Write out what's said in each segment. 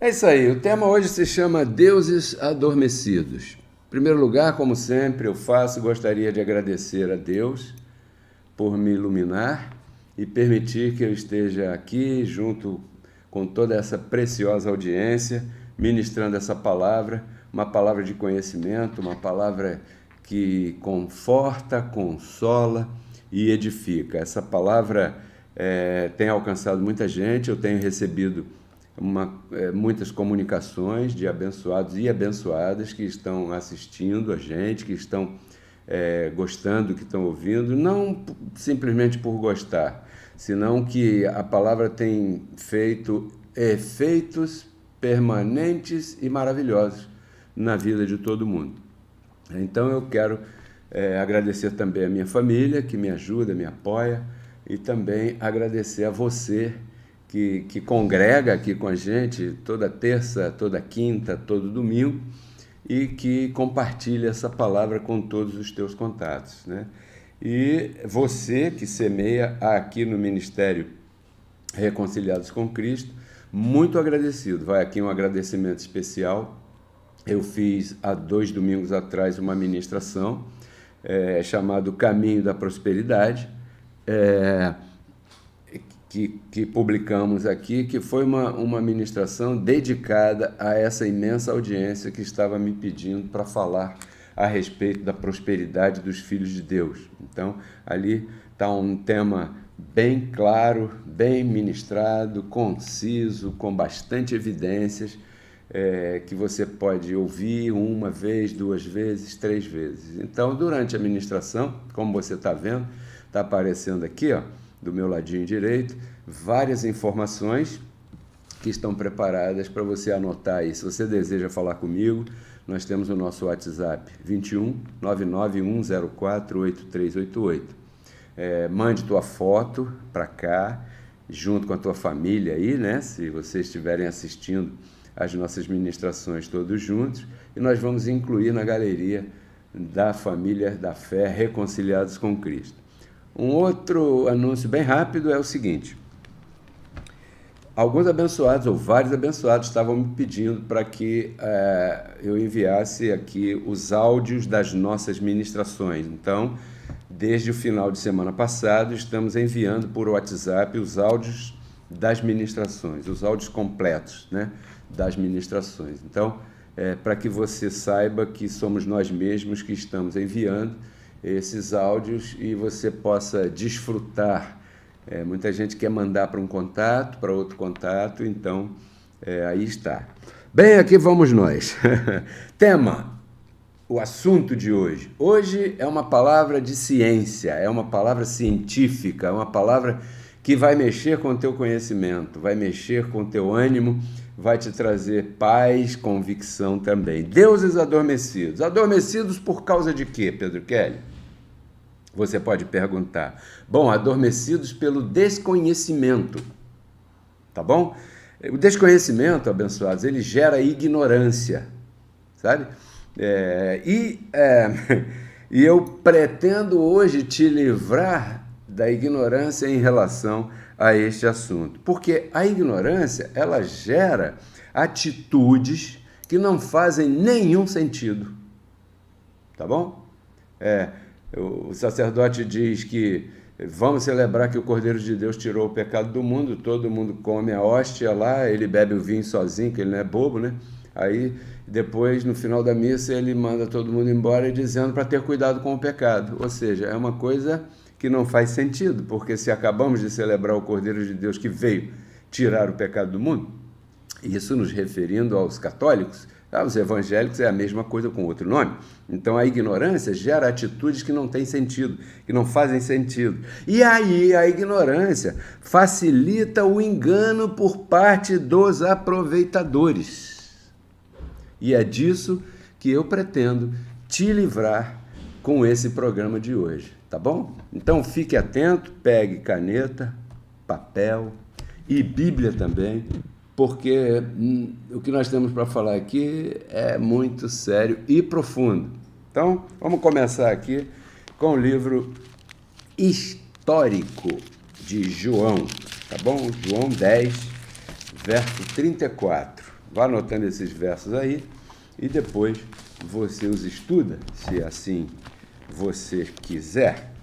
É isso aí, o tema hoje se chama Deuses Adormecidos. Em primeiro lugar, como sempre eu faço, gostaria de agradecer a Deus por me iluminar e permitir que eu esteja aqui junto com toda essa preciosa audiência, ministrando essa palavra, uma palavra de conhecimento, uma palavra que conforta, consola e edifica. Essa palavra tem alcançado muita gente, eu tenho recebido muitas comunicações de abençoados e abençoadas que estão assistindo a gente, que estão gostando, que estão ouvindo, não simplesmente por gostar, senão que a palavra tem feito efeitos permanentes e maravilhosos na vida de todo mundo. Então eu quero agradecer também a minha família, que me ajuda, me apoia, e também agradecer a você que congrega aqui com a gente toda terça, toda quinta, todo domingo, e que compartilha essa palavra com todos os teus contatos, né? E você que semeia aqui no Ministério Reconciliados com Cristo, muito agradecido. Vai aqui um agradecimento especial. Eu fiz há 2 domingos atrás uma ministração chamada Caminho da Prosperidade, que publicamos aqui, que foi uma ministração dedicada a essa imensa audiência que estava me pedindo para falar a respeito da prosperidade dos filhos de Deus. Então, ali está um tema bem claro, bem ministrado, conciso, com bastante evidências, que você pode ouvir 1 vez, 2 vezes, 3 vezes. Então, durante a ministração, como você está vendo, está aparecendo aqui, ó, do meu ladinho direito, várias informações que estão preparadas para você anotar aí. Se você deseja falar comigo, nós temos o nosso WhatsApp, 21 99104 8388. Mande tua foto para cá, junto com a tua família aí, né? Se vocês estiverem assistindo as nossas ministrações todos juntos, e nós vamos incluir na galeria da família da fé Reconciliados com Cristo. Um outro anúncio bem rápido é o seguinte: alguns abençoados, ou vários abençoados, estavam me pedindo para que eu enviasse aqui os áudios das nossas ministrações. Então, desde o final de semana passado, estamos enviando por WhatsApp os áudios das ministrações, os áudios completos, né, das ministrações. Então, para que você saiba que somos nós mesmos que estamos enviando esses áudios e você possa desfrutar. Muita gente quer mandar para um contato, para outro contato, então aí está. Bem, aqui vamos nós. Tema, o assunto de hoje. Hoje é uma palavra de ciência, é uma palavra científica, é uma palavra que vai mexer com o teu conhecimento, vai mexer com o teu ânimo, vai te trazer paz, convicção também. Deuses adormecidos. Adormecidos por causa de quê, Pedro Kelly? Você pode perguntar. Bom, adormecidos pelo desconhecimento, tá bom? O desconhecimento, abençoados, ele gera ignorância, sabe? E eu pretendo hoje te livrar da ignorância em relação a este assunto, porque a ignorância, ela gera atitudes que não fazem nenhum sentido, tá bom? O sacerdote diz que vamos celebrar que o Cordeiro de Deus tirou o pecado do mundo, todo mundo come a hóstia lá, ele bebe o vinho sozinho, que ele não é bobo, né? Aí, depois, no final da missa, ele manda todo mundo embora dizendo para ter cuidado com o pecado. Ou seja, é uma coisa que não faz sentido, porque se acabamos de celebrar o Cordeiro de Deus que veio tirar o pecado do mundo, isso nos referindo aos católicos, os evangélicos é a mesma coisa com outro nome. Então a ignorância gera atitudes que não têm sentido, que não fazem sentido. E aí a ignorância facilita o engano por parte dos aproveitadores. E é disso que eu pretendo te livrar com esse programa de hoje, tá bom? Então fique atento, pegue caneta, papel e Bíblia também, porque o que nós temos para falar aqui é muito sério e profundo. Então, vamos começar aqui com o livro histórico de João, tá bom? João 10, verso 34. Vá anotando esses versos aí e depois você os estuda, se assim você quiser.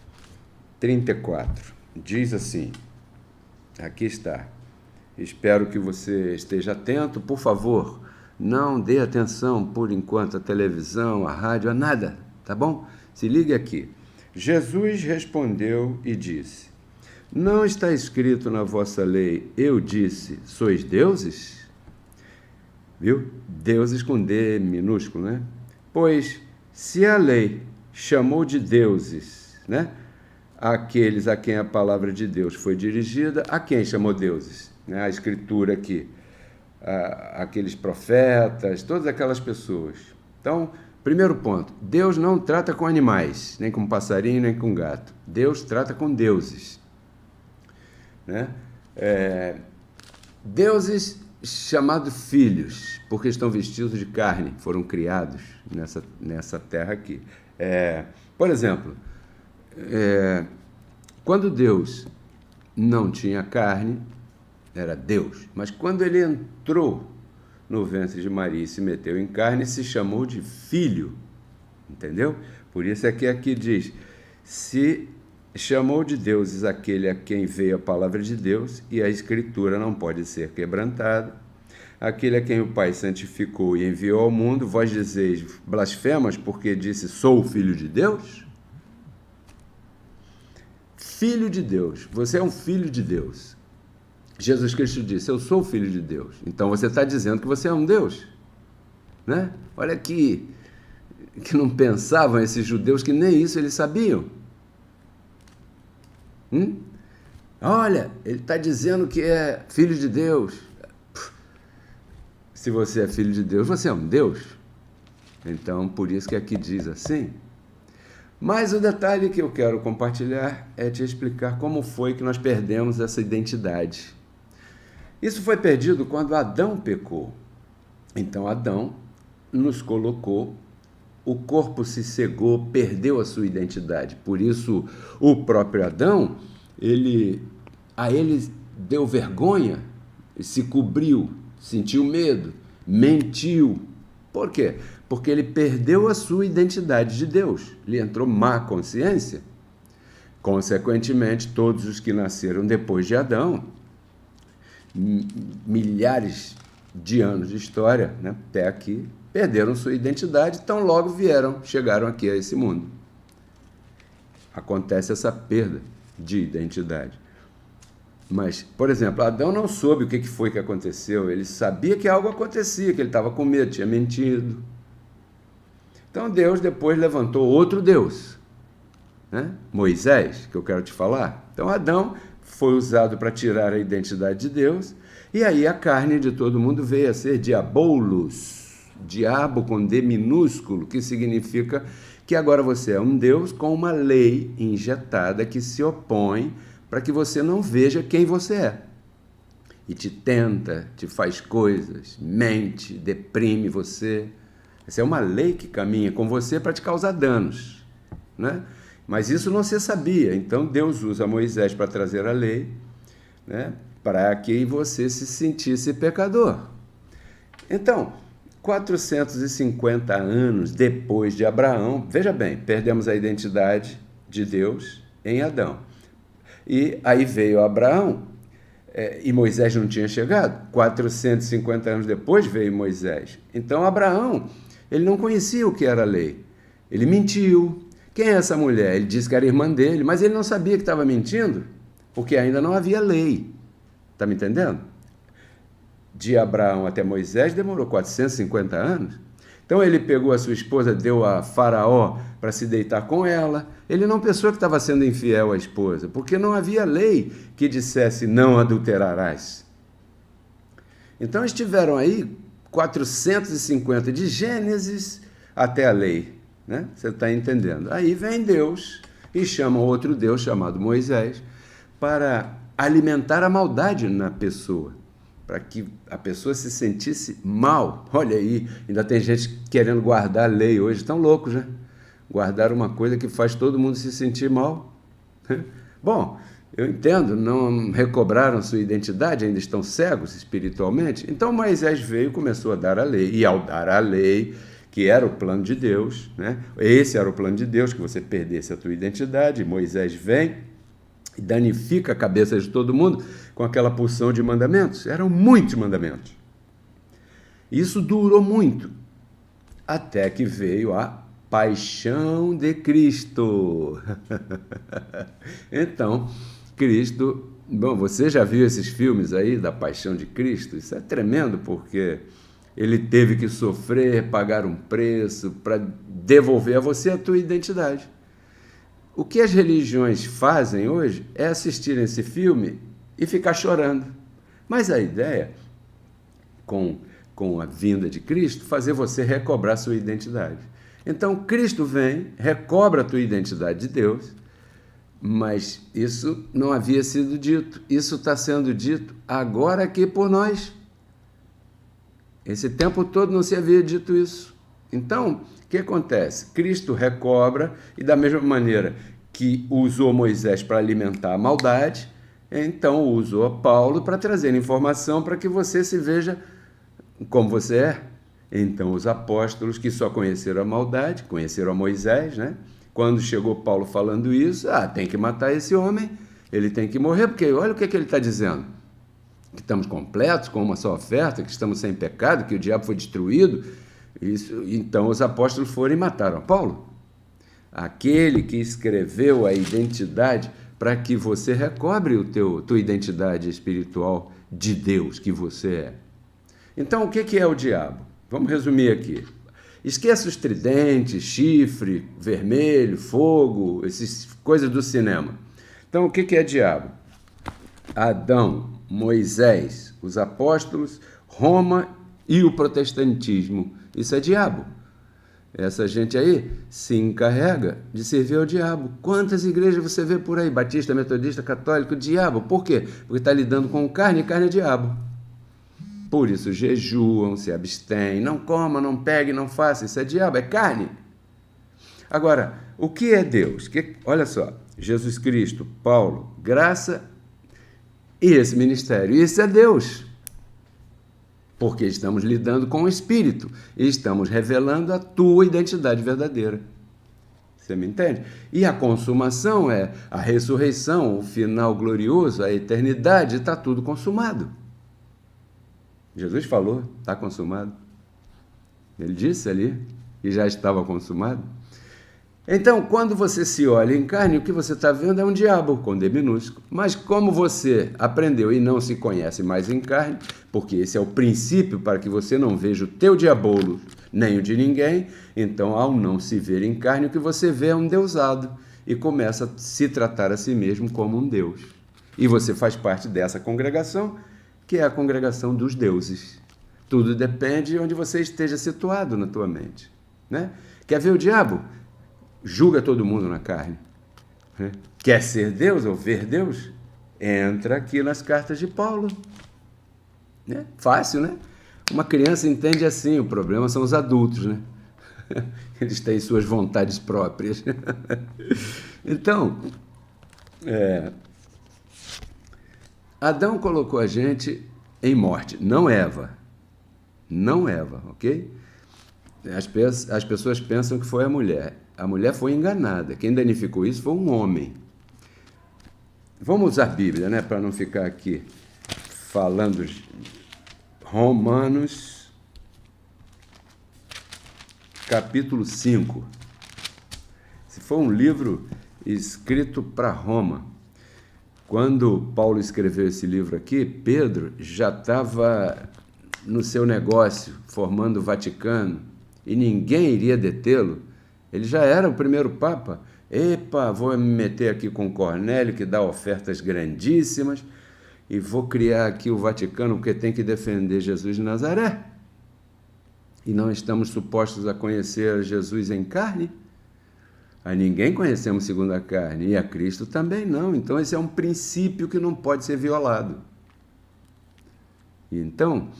34. Diz assim, aqui está. Espero que você esteja atento. Por favor, não dê atenção por enquanto à televisão, à rádio, a nada, tá bom? Se ligue aqui. Jesus respondeu e disse: não está escrito na vossa lei, eu disse, sois deuses? Viu? Deuses com D minúsculo, né? Pois, se a lei chamou de deuses, né, aqueles a quem a palavra de Deus foi dirigida, a quem chamou deuses? Né? A escritura aqui, aqueles profetas, todas aquelas pessoas. Então, primeiro ponto, Deus não trata com animais, nem com passarinho, nem com gato. Deus trata com deuses. Né? Deuses chamados filhos, porque estão vestidos de carne, foram criados nessa terra aqui. Por exemplo, quando Deus não tinha carne, era Deus, mas quando ele entrou no ventre de Maria e se meteu em carne, se chamou de filho, entendeu? Por isso é que aqui diz, se chamou de deuses aquele a quem veio a palavra de Deus, e a escritura não pode ser quebrantada, aquele a quem o Pai santificou e enviou ao mundo, vós dizeis blasfemas porque disse, sou o filho de Deus? Filho de Deus, você é um filho de Deus. Jesus Cristo disse, eu sou o filho de Deus. Então você está dizendo que você é um Deus, né? Olha que não pensavam esses judeus que nem isso eles sabiam. Olha, ele está dizendo que é filho de Deus. Se você é filho de Deus, você é um Deus. Então, por isso que aqui diz assim. Mas o detalhe que eu quero compartilhar é te explicar como foi que nós perdemos essa identidade. Isso foi perdido quando Adão pecou. Então, Adão nos colocou, o corpo se cegou, perdeu a sua identidade. Por isso, o próprio Adão, a ele deu vergonha, se cobriu, sentiu medo, mentiu. Por quê? Porque ele perdeu a sua identidade de Deus. Lhe entrou má consciência. Consequentemente, todos os que nasceram depois de Adão, milhares de anos de história, né, até aqui, perderam sua identidade, então logo chegaram aqui a esse mundo. Acontece essa perda de identidade. Mas, por exemplo, Adão não soube o que foi que aconteceu, ele sabia que algo acontecia, que ele estava com medo, tinha mentido. Então Deus depois levantou outro Deus, né? Moisés, que eu quero te falar. Então Adão foi usado para tirar a identidade de Deus, e aí a carne de todo mundo veio a ser diabolos, diabo com D minúsculo, que significa que agora você é um Deus com uma lei injetada que se opõe para que você não veja quem você é. E te tenta, te faz coisas, mente, deprime você. Essa é uma lei que caminha com você para te causar danos, né? Mas isso não se sabia. Então Deus usa Moisés para trazer a lei, né, para que você se sentisse pecador. Então, 450 anos depois de Abraão, veja bem, perdemos a identidade de Deus em Adão. E aí veio Abraão, e Moisés não tinha chegado. 450 anos depois veio Moisés. Então Abraão, ele não conhecia o que era a lei. Ele mentiu. Quem é essa mulher? Ele disse que era irmã dele, mas ele não sabia que estava mentindo, porque ainda não havia lei. Está me entendendo? De Abraão até Moisés demorou 450 anos. Então ele pegou a sua esposa, deu a Faraó para se deitar com ela. Ele não pensou que estava sendo infiel à esposa, porque não havia lei que dissesse não adulterarás. Então estiveram aí 450 de Gênesis até a lei, né? Você está entendendo? Aí vem Deus e chama outro Deus chamado Moisés para alimentar a maldade na pessoa, para que a pessoa se sentisse mal. Olha aí, ainda tem gente querendo guardar a lei hoje, estão loucos, né? Guardar uma coisa que faz todo mundo se sentir mal. Bom, Eu entendo, não recobraram sua identidade, ainda estão cegos espiritualmente. Então Moisés veio e começou a dar a lei. E ao dar a lei, que era o plano de Deus, né? Esse era o plano de Deus, que você perdesse a tua identidade. Moisés vem e danifica a cabeça de todo mundo com aquela porção de mandamentos. Eram muitos mandamentos. Isso durou muito, até que veio a paixão de Cristo. Então, Cristo... Bom, você já viu esses filmes aí da paixão de Cristo? Isso é tremendo, porque ele teve que sofrer, pagar um preço para devolver a você a tua identidade. O que as religiões fazem hoje é assistir esse filme e ficar chorando. Mas a ideia, com a vinda de Cristo, fazer você recobrar sua identidade. Então, Cristo vem, recobra a tua identidade de Deus, mas isso não havia sido dito. Isso está sendo dito agora aqui por nós. Esse tempo todo não se havia dito isso. Então, o que acontece? Cristo recobra e, da mesma maneira que usou Moisés para alimentar a maldade, então usou Paulo para trazer informação para que você se veja como você é. Então, os apóstolos que só conheceram a maldade, conheceram a Moisés, né? Quando chegou Paulo falando isso, tem que matar esse homem, ele tem que morrer, porque olha o que ele está dizendo. Que estamos completos, com uma só oferta, que estamos sem pecado, que o diabo foi destruído. Isso, então, os apóstolos foram e mataram a Paulo. Aquele que escreveu a identidade para que você recobre tua identidade espiritual de Deus que você é. Então, o que é o diabo? Vamos resumir aqui. Esqueça os tridentes, chifre, vermelho, fogo, essas coisas do cinema. Então, o que é diabo? Adão, Moisés, os apóstolos, Roma e o protestantismo. Isso é diabo. Essa gente aí se encarrega de servir ao diabo. Quantas igrejas você vê por aí? Batista, metodista, católico, diabo. Por quê? Porque está lidando com carne e carne é diabo. Por isso jejuam, se abstêm, não coma, não pegue, não faça. Isso é diabo, é carne. Agora, o que é Deus? Olha só, Jesus Cristo, Paulo, graça e esse ministério. Isso é Deus. Porque estamos lidando com o Espírito e estamos revelando a tua identidade verdadeira. Você me entende? E a consumação é a ressurreição, o final glorioso, a eternidade, está tudo consumado. Jesus falou, está consumado. Ele disse ali que já estava consumado. Então, quando você se olha em carne, o que você está vendo é um diabo, com D minúsculo. Mas como você aprendeu e não se conhece mais em carne, porque esse é o princípio para que você não veja o teu diabolo, nem o de ninguém, então, ao não se ver em carne, o que você vê é um deusado e começa a se tratar a si mesmo como um deus. E você faz parte dessa congregação, que é a congregação dos deuses. Tudo depende de onde você esteja situado na tua mente, né? Quer ver o diabo? Julga todo mundo na carne. Né? Quer ser Deus ou ver Deus? Entra aqui nas cartas de Paulo. Né? Fácil, né? Uma criança entende assim, o problema são os adultos, né? Eles têm suas vontades próprias. Então, Adão colocou a gente em morte, não Eva. Não Eva, ok? As pessoas pensam que foi a mulher. A mulher foi enganada. Quem danificou isso foi um homem. Vamos usar a Bíblia, né? Para não ficar aqui falando. Romanos, capítulo 5. Se for um livro escrito para Roma. Quando Paulo escreveu esse livro aqui, Pedro já estava no seu negócio, formando o Vaticano, e ninguém iria detê-lo. Ele já era o primeiro Papa. Epa, vou me meter aqui com Cornélio, que dá ofertas grandíssimas, e vou criar aqui o Vaticano, porque tem que defender Jesus de Nazaré. E não estamos supostos a conhecer Jesus em carne? A ninguém conhecemos segundo a carne, e a Cristo também não. Então, esse é um princípio que não pode ser violado. Então,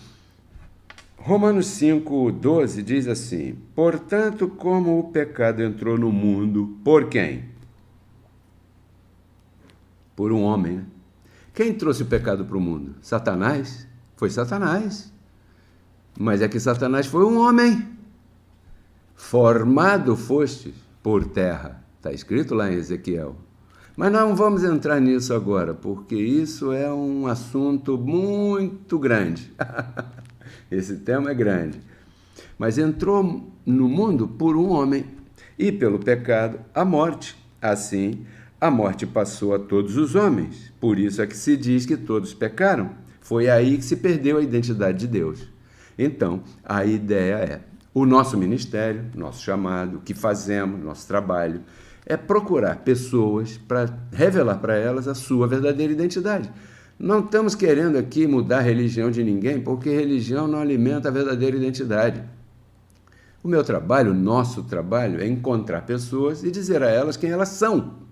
Romanos 5:12 diz assim: portanto, como o pecado entrou no mundo, por quem? por um homem. Né? Quem trouxe o pecado para o mundo? Satanás? Foi Satanás. Mas é que Satanás foi um homem. Formado fostes por terra. Está escrito lá em Ezequiel. Mas não vamos entrar nisso agora, porque isso é um assunto muito grande. Esse tema é grande. Mas entrou no mundo por um homem, e pelo pecado, a morte. Assim, a morte passou a todos os homens. Por isso é que se diz que todos pecaram. Foi aí que se perdeu a identidade de Deus. Então, a ideia é, o nosso ministério, nosso chamado, o que fazemos, nosso trabalho, é procurar pessoas para revelar para elas a sua verdadeira identidade. Não estamos querendo aqui mudar a religião de ninguém, porque religião não alimenta a verdadeira identidade. O meu trabalho, o nosso trabalho, é encontrar pessoas e dizer a elas quem elas são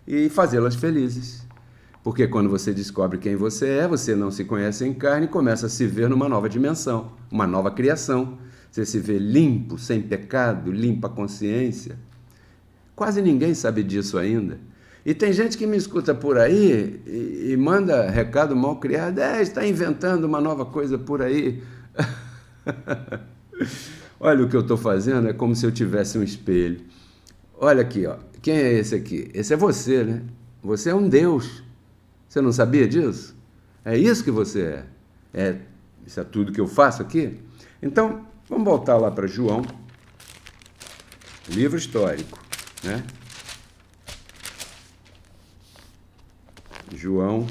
e fazê-las felizes. Porque quando você descobre quem você é, você não se conhece em carne e começa a se ver numa nova dimensão, uma nova criação. Você se vê limpo, sem pecado, limpa a consciência. Quase ninguém sabe disso ainda. E tem gente que me escuta por aí e manda recado mal criado. Está inventando uma nova coisa por aí. Olha o que eu estou fazendo, é como se eu tivesse um espelho. Olha aqui, ó. Quem é esse aqui? Esse é você, né? Você é um Deus. Você não sabia disso? É isso que você é. Isso é tudo que eu faço aqui? Então, vamos voltar lá para João, livro histórico. Né? João,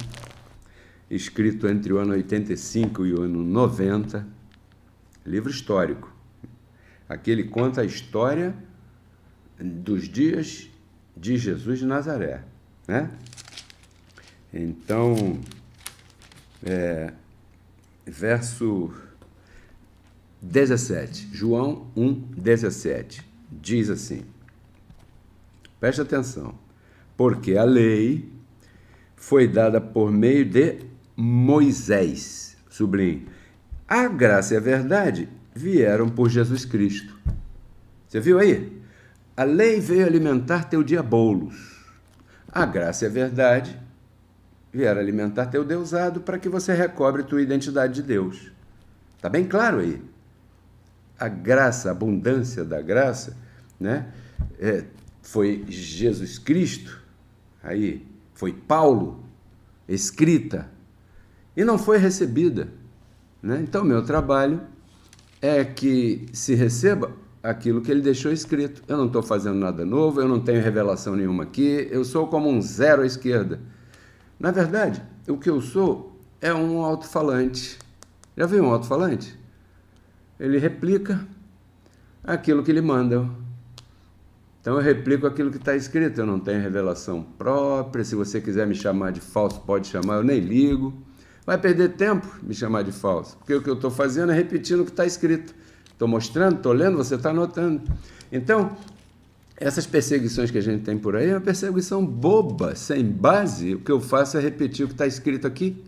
escrito entre o ano 85 e o ano 90, livro histórico. Aqui ele conta a história dos dias de Jesus de Nazaré. Né? Então, verso 17, João 1:17, diz assim, preste atenção, porque a lei foi dada por meio de Moisés, sublinhe, a graça e a verdade vieram por Jesus Cristo. Você viu aí? A lei veio alimentar teu diabolos, a graça e a verdade vieram alimentar teu deusado para que você recobre tua identidade de Deus. Está bem claro aí? A graça, a abundância da graça, né? Foi Jesus Cristo, aí foi Paulo, escrita, e não foi recebida. Né? Então, meu trabalho é que se receba aquilo que ele deixou escrito. Eu não estou fazendo nada novo, eu não tenho revelação nenhuma aqui, eu sou como um zero à esquerda. Na verdade, o que eu sou é um alto-falante. Já viu um alto-falante? Ele replica aquilo que lhe mandam. Então eu replico aquilo que está escrito, eu não tenho revelação própria, se você quiser me chamar de falso, pode chamar, eu nem ligo. Vai perder tempo me chamar de falso, porque o que eu estou fazendo é repetindo o que está escrito. Estou mostrando, estou lendo, você está anotando. Então, essas perseguições que a gente tem por aí é uma perseguição boba, sem base. O que eu faço é repetir o que está escrito aqui.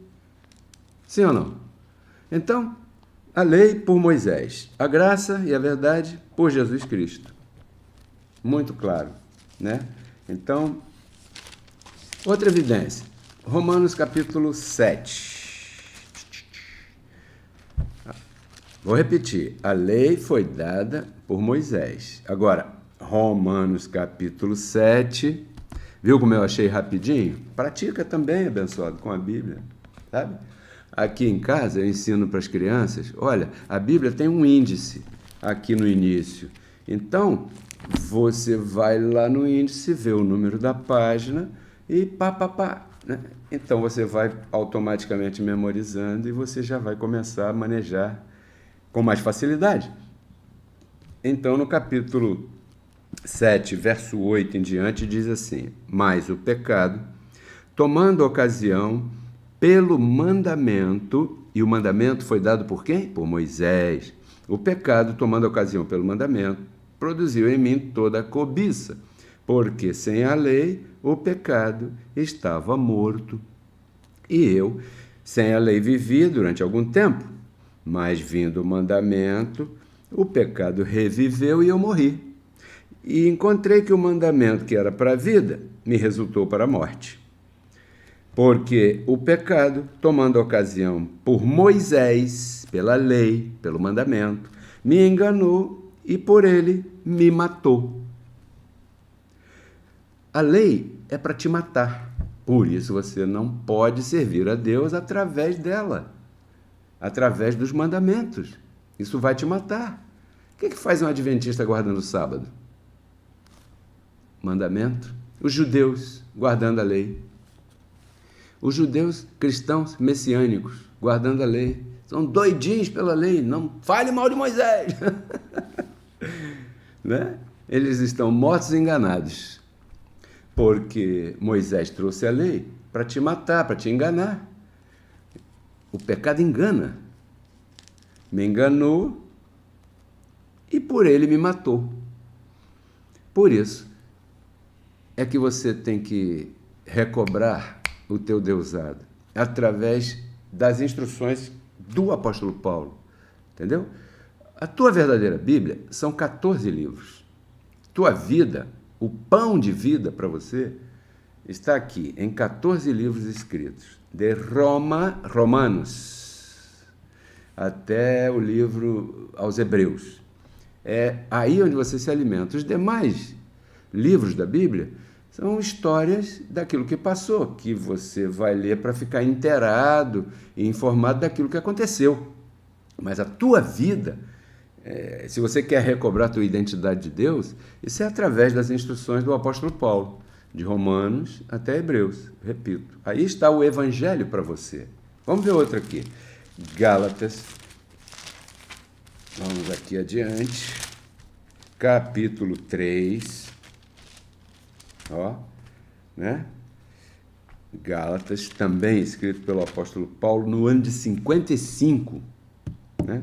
Sim ou não? Então, a lei por Moisés, a graça e a verdade por Jesus Cristo. Muito claro, né? Então, outra evidência. Romanos capítulo 7. Vou repetir. A lei foi dada por Moisés. Agora, Romanos capítulo 7. Viu como eu achei rapidinho? Pratica também, abençoado, com a Bíblia, sabe? Aqui em casa eu ensino para as crianças, olha, a Bíblia tem um índice aqui no início. Então, você vai lá no índice, vê o número da página e pá, né? Então, você vai automaticamente memorizando e você já vai começar a manejar com mais facilidade. Então, no capítulo 7, verso 8 em diante, diz assim, mas o pecado, tomando ocasião pelo mandamento, e o mandamento foi dado por quem? Por Moisés. O pecado, tomando ocasião pelo mandamento, produziu em mim toda a cobiça, porque sem a lei o pecado estava morto. E eu, sem a lei, vivi durante algum tempo, mas vindo o mandamento, o pecado reviveu e eu morri. E encontrei que o mandamento que era para a vida me resultou para a morte. Porque o pecado, tomando ocasião por Moisés, pela lei, pelo mandamento, me enganou e por ele me matou. A lei é para te matar. Por isso você não pode servir a Deus através dela, através dos mandamentos. Isso vai te matar. O que faz um adventista guardando o sábado? Mandamento. Os judeus guardando a lei. Os judeus cristãos messiânicos guardando a lei. São doidinhos pela lei. Não fale mal de Moisés. Né? Eles estão mortos e enganados. Porque Moisés trouxe a lei para te matar, para te enganar. O pecado engana. Me enganou e por ele me matou. Por isso é que você tem que recobrar o teu deusado através das instruções do apóstolo Paulo. Entendeu? A tua verdadeira Bíblia são 14 livros. Tua vida, o pão de vida para você, está aqui em 14 livros escritos, de Romanos até o livro aos Hebreus. É aí onde você se alimenta. Os demais livros da Bíblia são histórias daquilo que passou, que você vai ler para ficar inteirado e informado daquilo que aconteceu. Mas a tua vida, se você quer recobrar a tua identidade de Deus, isso é através das instruções do apóstolo Paulo, de Romanos até Hebreus, repito. Aí está o evangelho para você. Vamos ver outro aqui. Gálatas, vamos aqui adiante, capítulo 3, ó, né? Gálatas, também escrito pelo apóstolo Paulo no ano de 55, né?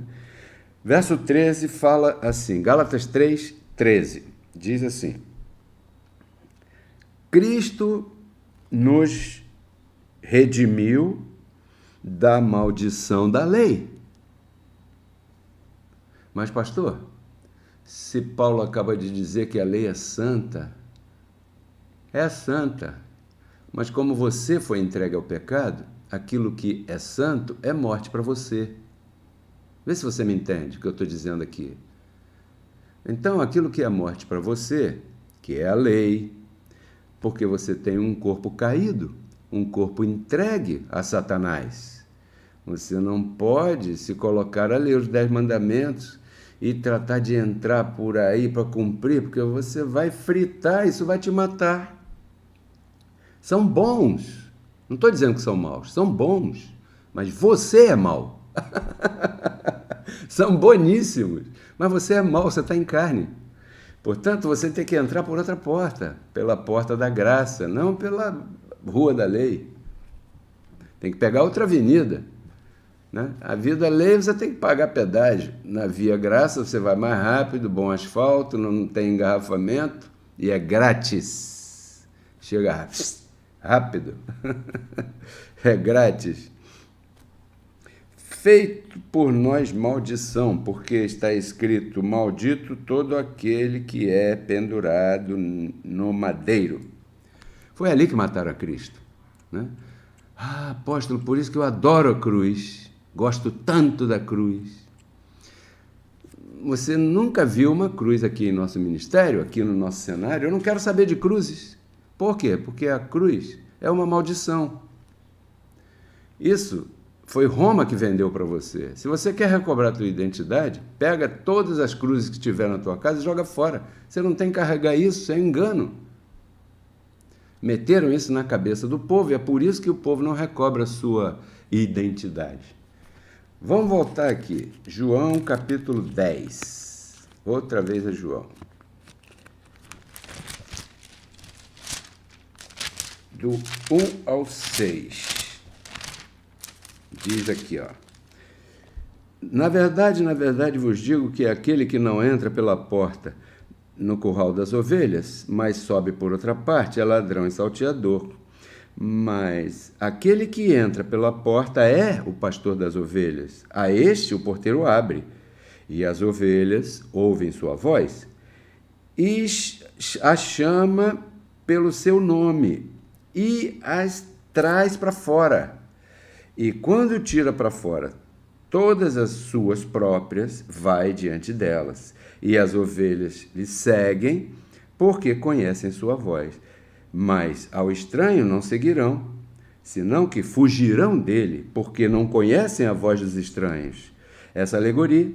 Verso 13 fala assim, Gálatas 3, 13, diz assim: Cristo nos redimiu da maldição da lei. Mas, pastor, se Paulo acaba de dizer que a lei é santa, mas como você foi entregue ao pecado, aquilo que é santo é morte para você. Vê se você me entende o que eu estou dizendo aqui. Então, aquilo que é morte para você, que é a lei, porque você tem um corpo caído, um corpo entregue a Satanás. Você não pode se colocar a ler os 10 mandamentos e tratar de entrar por aí para cumprir, porque você vai fritar, isso vai te matar. São bons, não estou dizendo que são maus, são bons, mas você é mau. São boníssimos, mas você é mau, você está em carne. Portanto, você tem que entrar por outra porta, pela porta da graça, não pela rua da lei. Tem que pegar outra avenida, né? A via da lei você tem que pagar pedágio. Na via graça você vai mais rápido, bom asfalto, não tem engarrafamento e é grátis. Chega rápido. É grátis. Feito por nós maldição, porque está escrito, maldito todo aquele que é pendurado no madeiro. Foi ali que mataram a Cristo, né? Ah, apóstolo, por isso que eu adoro a cruz, gosto tanto da cruz. Você nunca viu uma cruz aqui em nosso ministério, aqui no nosso cenário? Eu não quero saber de cruzes. Por quê? Porque a cruz é uma maldição. Isso foi Roma que vendeu para você. Se você quer recobrar a tua identidade, pega todas as cruzes que tiver na tua casa e joga fora. Você não tem que carregar isso, é engano. Meteram isso na cabeça do povo e é por isso que o povo não recobra a sua identidade. Vamos voltar aqui. João capítulo 10. Outra vez a João. Do 1 ao 6. Diz aqui, ó. Na verdade vos digo que aquele que não entra pela porta no curral das ovelhas, mas sobe por outra parte, é ladrão e salteador. Mas aquele que entra pela porta é o pastor das ovelhas. A este o porteiro abre, e as ovelhas ouvem sua voz, e a chama pelo seu nome, e as traz para fora. E quando tira para fora todas as suas próprias, vai diante delas. E as ovelhas lhe seguem, porque conhecem sua voz. Mas ao estranho não seguirão, senão que fugirão dele, porque não conhecem a voz dos estranhos. Essa alegoria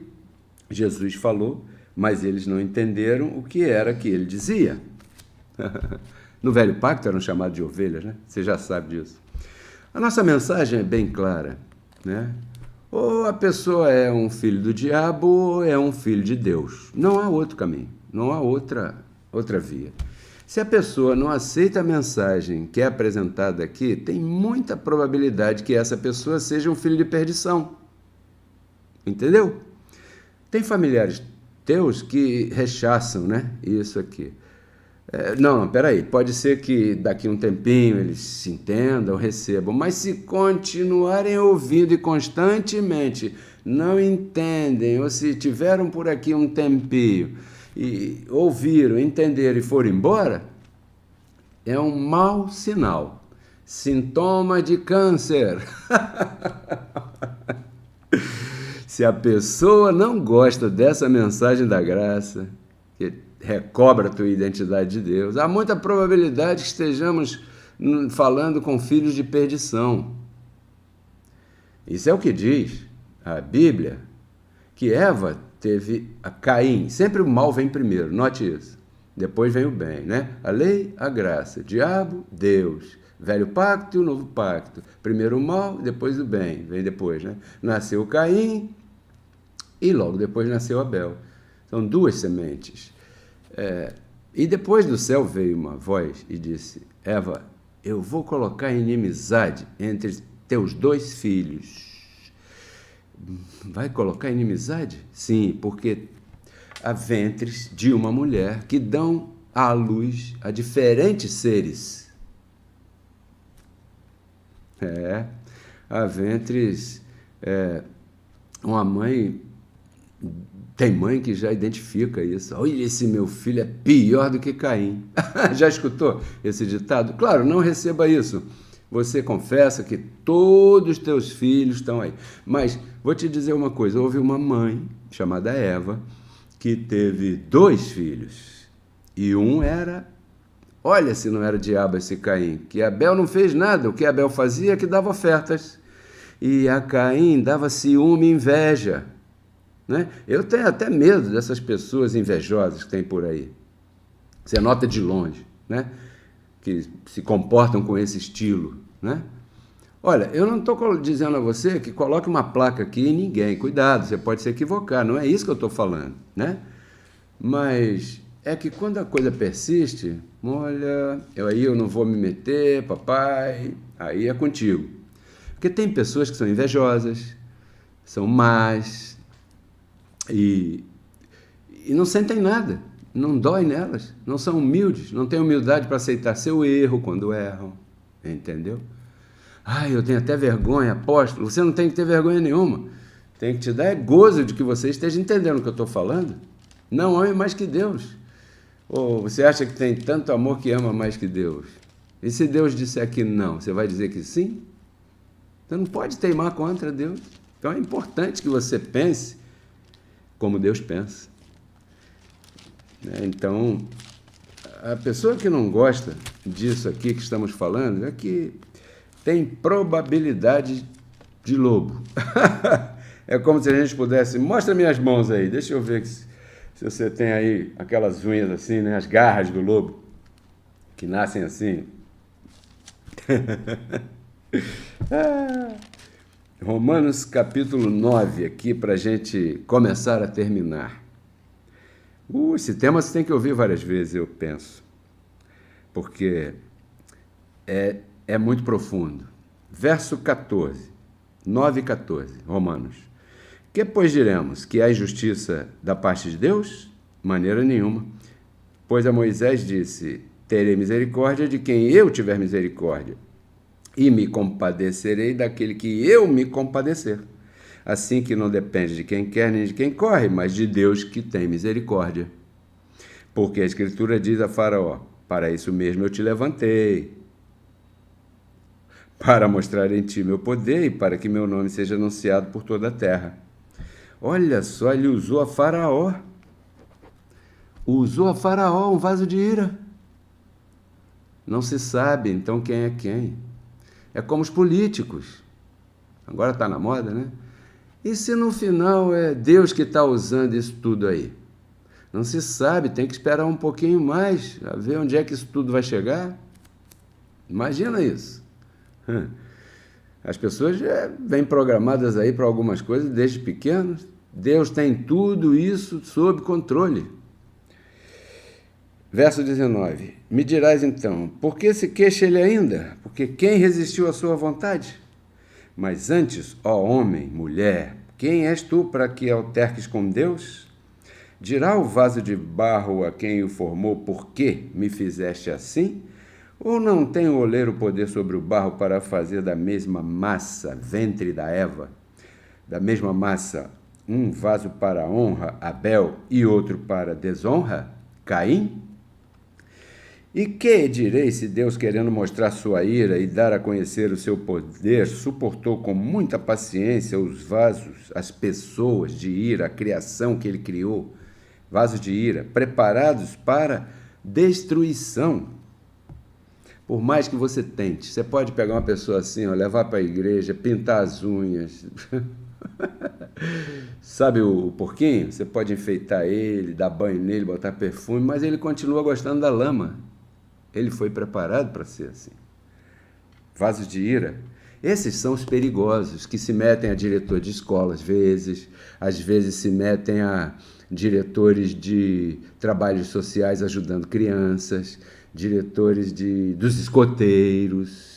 Jesus falou, mas eles não entenderam o que era que ele dizia. No Velho Pacto eram chamados de ovelhas, né? Você já sabe disso. A nossa mensagem é bem clara, né? Ou a pessoa é um filho do diabo ou é um filho de Deus. Não há outro caminho, não há outra via. Se a pessoa não aceita a mensagem que é apresentada aqui, tem muita probabilidade que essa pessoa seja um filho de perdição. Entendeu? Tem familiares teus que rechaçam, né, isso aqui. Não, peraí, pode ser que daqui a um tempinho eles se entendam, recebam, mas se continuarem ouvindo e constantemente não entendem, ou se tiveram por aqui um tempinho e ouviram, entenderam e foram embora, é um mau sinal, sintoma de câncer. Se a pessoa não gosta dessa mensagem da graça, que recobra a tua identidade de Deus, há muita probabilidade que estejamos falando com filhos de perdição. Isso é o que diz a Bíblia, que Eva teve a Caim. Sempre o mal vem primeiro, note isso. Depois vem o bem, né? A lei, a graça. Diabo, Deus. Velho pacto e o novo pacto. Primeiro o mal, depois o bem. Vem depois, né? Nasceu Caim e logo depois nasceu Abel. São duas sementes. E depois do céu veio uma voz e disse: Eva, eu vou colocar inimizade entre teus dois filhos. Vai colocar inimizade? Sim, porque há ventres de uma mulher que dão à luz a diferentes seres. Há ventres. Uma mãe. Tem mãe que já identifica isso. Olha, esse meu filho é pior do que Caim. Já escutou esse ditado? Claro, não receba isso. Você confessa que todos os teus filhos estão aí. Mas vou te dizer uma coisa. Houve uma mãe chamada Eva que teve 2 filhos. E um era... Olha se não era diabo esse Caim. Que Abel não fez nada. O que Abel fazia é que dava ofertas. E a Caim dava ciúme e inveja. Né? Eu tenho até medo dessas pessoas invejosas que tem por aí. Você nota de longe, né? Que se comportam com esse estilo. Né? Olha, eu não estou dizendo a você que coloque uma placa aqui em ninguém. Cuidado, você pode se equivocar. Não é isso que eu estou falando. Né? Mas é que quando a coisa persiste, olha, aí eu não vou me meter, papai, aí é contigo. Porque tem pessoas que são invejosas, são más, e não sentem nada, não dói nelas, não são humildes, não têm humildade para aceitar seu erro quando erram, entendeu? Eu tenho até vergonha, apóstolo. Você não tem que ter vergonha nenhuma, tem que te dar gozo de que você esteja entendendo o que eu estou falando. Não ame mais que Deus. Ou você acha que tem tanto amor que ama mais que Deus? E se Deus disser que não, você vai dizer que sim? Você não pode teimar contra Deus. Então é importante que você pense como Deus pensa. Então, a pessoa que não gosta disso aqui que estamos falando é que tem probabilidade de lobo. É como se a gente pudesse... Mostra minhas mãos aí, deixa eu ver se você tem aí aquelas unhas assim, né? As garras do lobo, que nascem assim. Romanos capítulo 9, aqui para a gente começar a terminar. Esse tema você tem que ouvir várias vezes, eu penso, porque é muito profundo. Verso 14, 9 e 14, Romanos. Que, pois, diremos? Que há injustiça da parte de Deus? Maneira nenhuma. Pois a Moisés disse: terei misericórdia de quem eu tiver misericórdia, e me compadecerei daquele que eu me compadecer. Assim que não depende de quem quer nem de quem corre, mas de Deus que tem misericórdia. Porque a Escritura diz a Faraó: para isso mesmo eu te levantei, para mostrar em ti meu poder e para que meu nome seja anunciado por toda a terra. Olha só, ele usou a Faraó. Usou a Faraó, um vaso de ira. Não se sabe, então, quem é quem. É como os políticos. Agora está na moda, né? E se no final é Deus que está usando isso tudo aí? Não se sabe, tem que esperar um pouquinho mais, a ver onde é que isso tudo vai chegar. Imagina isso. As pessoas já vêm programadas aí para algumas coisas desde pequenos. Deus tem tudo isso sob controle. Verso 19. Me dirás então, por que se queixa ele ainda? Porque quem resistiu à sua vontade? Mas antes, ó homem, mulher, quem és tu para que alterques com Deus? Dirá o vaso de barro a quem o formou, por que me fizeste assim? Ou não tem o oleiro poder sobre o barro para fazer da mesma massa, ventre da Eva, da mesma massa, um vaso para honra, Abel, e outro para desonra, Caim? E que direi se Deus, querendo mostrar sua ira e dar a conhecer o seu poder, suportou com muita paciência os vasos, as pessoas de ira, a criação que ele criou, vasos de ira, preparados para destruição? Por mais que você tente, você pode pegar uma pessoa assim, ó, levar para a igreja, pintar as unhas. Sabe o porquinho? Você pode enfeitar ele, dar banho nele, botar perfume, mas ele continua gostando da lama. Ele foi preparado para ser assim. Vasos de ira. Esses são os perigosos, que se metem a diretor de escola às vezes se metem a diretores de trabalhos sociais ajudando crianças, diretores dos escoteiros.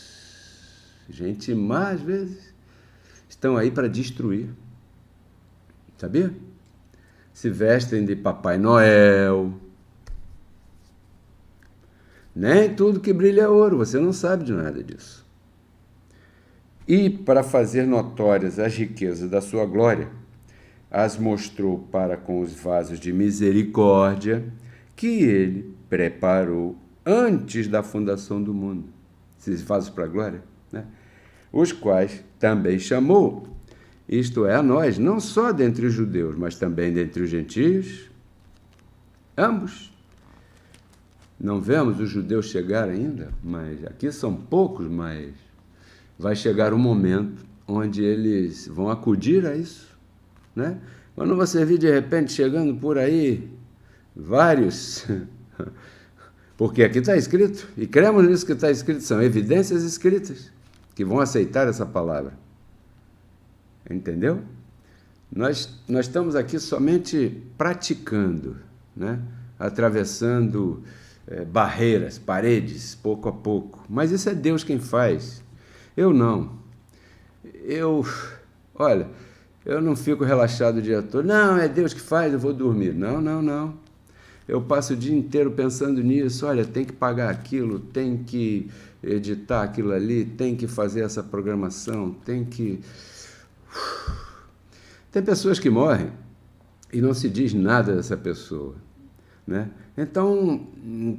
Gente má, às vezes, estão aí para destruir. Sabia? Se vestem de Papai Noel. Nem tudo que brilha é ouro, você não sabe de nada disso. E para fazer notórias as riquezas da sua glória, as mostrou para com os vasos de misericórdia que ele preparou antes da fundação do mundo. Esses vasos para a glória, né? Os quais também chamou, isto é, a nós, não só dentre os judeus, mas também dentre os gentios, ambos. Não vemos os judeus chegar ainda, mas aqui são poucos, mas vai chegar um momento onde eles vão acudir a isso, né? Quando você vir de repente chegando por aí vários, porque aqui está escrito, e cremos nisso que está escrito, são evidências escritas que vão aceitar essa palavra. Entendeu? Nós estamos aqui somente praticando, né? Atravessando barreiras, paredes, pouco a pouco. Mas isso é Deus quem faz. Eu não. Olha, eu não fico relaxado o dia todo. Não, é Deus que faz, eu vou dormir. Não. Eu passo o dia inteiro pensando nisso. Olha, tem que pagar aquilo, tem que editar aquilo ali, tem que fazer essa programação, tem que... Tem pessoas que morrem e não se diz nada dessa pessoa, né? Então,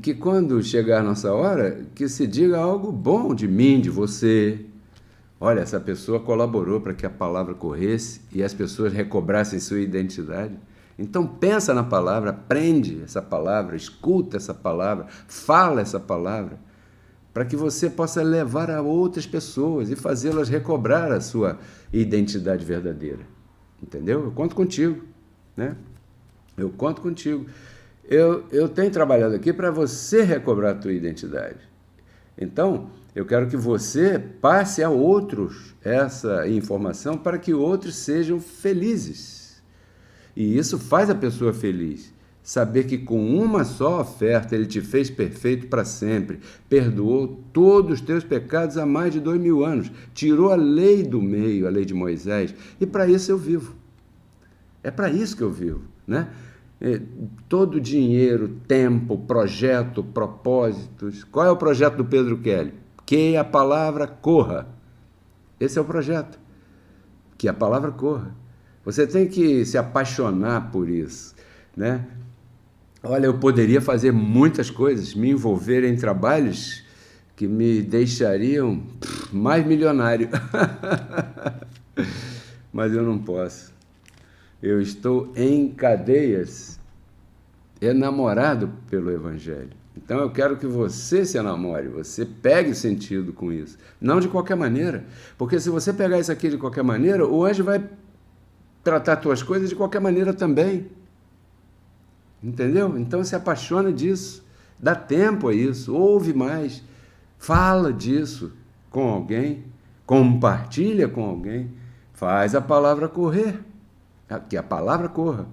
que quando chegar a nossa hora, que se diga algo bom de mim, de você. Olha, essa pessoa colaborou para que a palavra corresse e as pessoas recobrassem sua identidade. Então, pensa na palavra, aprende essa palavra, escuta essa palavra, fala essa palavra, para que você possa levar a outras pessoas e fazê-las recobrar a sua identidade verdadeira. Entendeu? Eu conto contigo, né? Eu conto contigo. Eu tenho trabalhado aqui para você recobrar a tua identidade. Então, eu quero que você passe a outros essa informação para que outros sejam felizes. E isso faz a pessoa feliz. Saber que com uma só oferta ele te fez perfeito para sempre, perdoou todos os teus pecados há mais de 2000 anos, tirou a lei do meio, a lei de Moisés, e para isso eu vivo. É para isso que eu vivo, né? Todo dinheiro, tempo, projeto, propósitos. Qual é o projeto do Pedro Kelly? Que a palavra corra. Esse é o projeto. Que a palavra corra. Você tem que se apaixonar por isso, né? Olha, eu poderia fazer muitas coisas, me envolver em trabalhos que me deixariam mais milionário. Mas eu não posso. Eu estou em cadeias, enamorado pelo Evangelho. Então eu quero que você se enamore, você pegue sentido com isso. Não de qualquer maneira, porque se você pegar isso aqui de qualquer maneira, o anjo vai tratar tuas coisas de qualquer maneira também. Entendeu? Então se apaixona disso, dá tempo a isso, ouve mais, fala disso com alguém, compartilha com alguém, faz a palavra correr, que a palavra corra.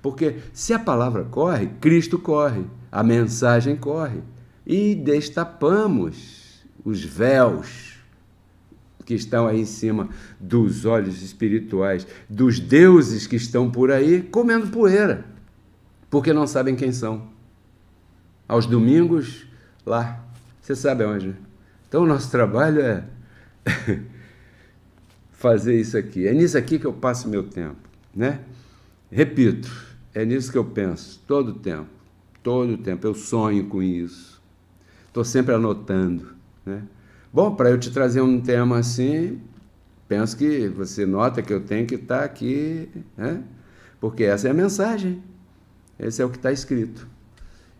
Porque se a palavra corre, Cristo corre, a mensagem corre. E destapamos os véus que estão aí em cima dos olhos espirituais, dos deuses que estão por aí comendo poeira, porque não sabem quem são. Aos domingos, lá, você sabe aonde, né? Então o nosso trabalho é fazer isso aqui. É nisso aqui que eu passo meu tempo, né? Repito, é nisso que eu penso, todo o tempo, eu sonho com isso, estou sempre anotando, né? Bom, para eu te trazer um tema assim, penso que você nota que eu tenho que estar aqui, né? Porque essa é a mensagem, esse é o que está escrito.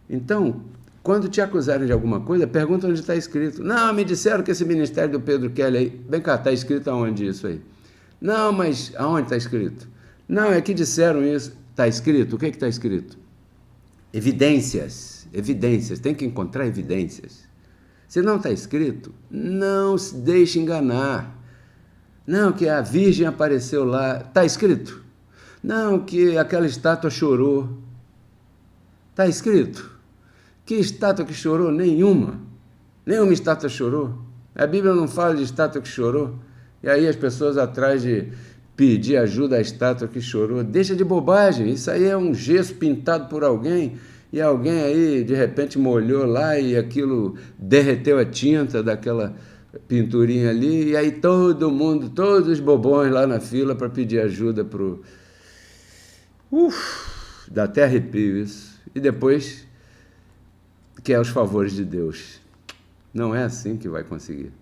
Então, quando te acusarem de alguma coisa, pergunta onde está escrito. Não, me disseram que esse ministério do Pedro Kelly aí, vem cá, está escrito aonde isso aí? Não, mas aonde está escrito? Não, é que disseram isso. Está escrito? O que está escrito? Evidências. Evidências. Tem que encontrar evidências. Se não está escrito, não se deixe enganar. Não, que a Virgem apareceu lá. Está escrito? Não, que aquela estátua chorou. Está escrito? Que estátua que chorou? Nenhuma. Nenhuma estátua chorou. A Bíblia não fala de estátua que chorou. E aí as pessoas atrás de pedir ajuda à estátua que chorou. Deixa de bobagem, isso aí é um gesso pintado por alguém, e alguém aí de repente molhou lá e aquilo derreteu a tinta daquela pinturinha ali, e aí todo mundo, todos os bobões lá na fila para pedir ajuda pro... dá até arrepio isso. E depois quer os favores de Deus. Não é assim que vai conseguir.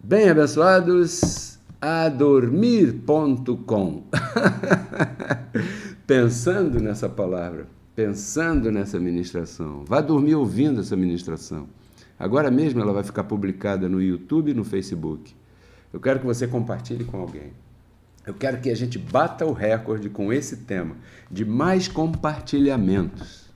Bem, abençoados, adormir.com. Pensando nessa palavra, pensando nessa ministração, vá dormir ouvindo essa ministração. Agora mesmo ela vai ficar publicada no YouTube e no Facebook. Eu quero que você compartilhe com alguém. Eu quero que a gente bata o recorde com esse tema de mais compartilhamentos,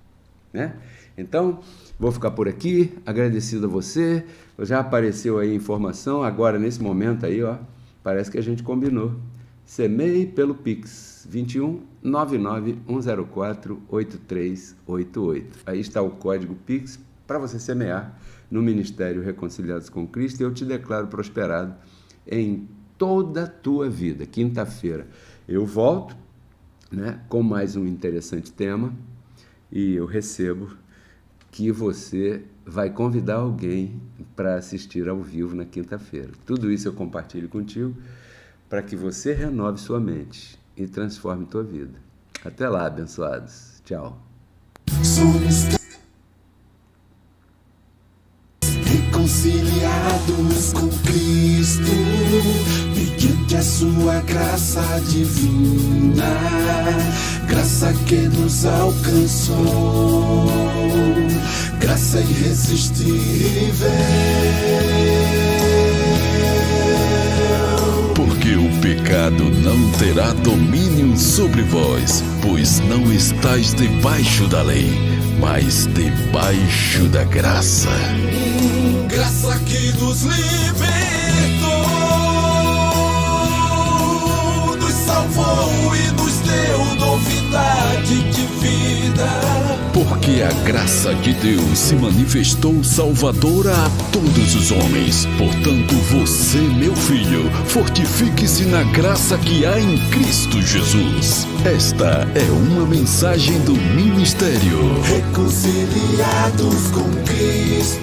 né? Então, vou ficar por aqui, agradecido a você. Já apareceu aí informação, agora nesse momento aí, ó, parece que a gente combinou. Semeie pelo Pix, 21 99 104 8388. Aí está o código Pix para você semear no Ministério Reconciliados com Cristo, e eu te declaro prosperado em toda a tua vida. Quinta-feira eu volto, né, com mais um interessante tema, e eu recebo que você vai convidar alguém para assistir ao vivo na quinta-feira. Tudo isso eu compartilho contigo para que você renove sua mente e transforme tua vida. Até lá, abençoados. Tchau. Somos reconciliados com Cristo, mediante a sua graça divina, graça que nos alcançou, graça irresistível. Porque o pecado não terá domínio sobre vós, pois não estáis debaixo da lei, mas debaixo da graça. Graça que nos libertou, nos salvou e nos deu novidade de vida. Porque a graça de Deus se manifestou salvadora a todos os homens. Portanto, você, meu filho, fortifique-se na graça que há em Cristo Jesus. Esta é uma mensagem do Ministério Reconciliados com Cristo.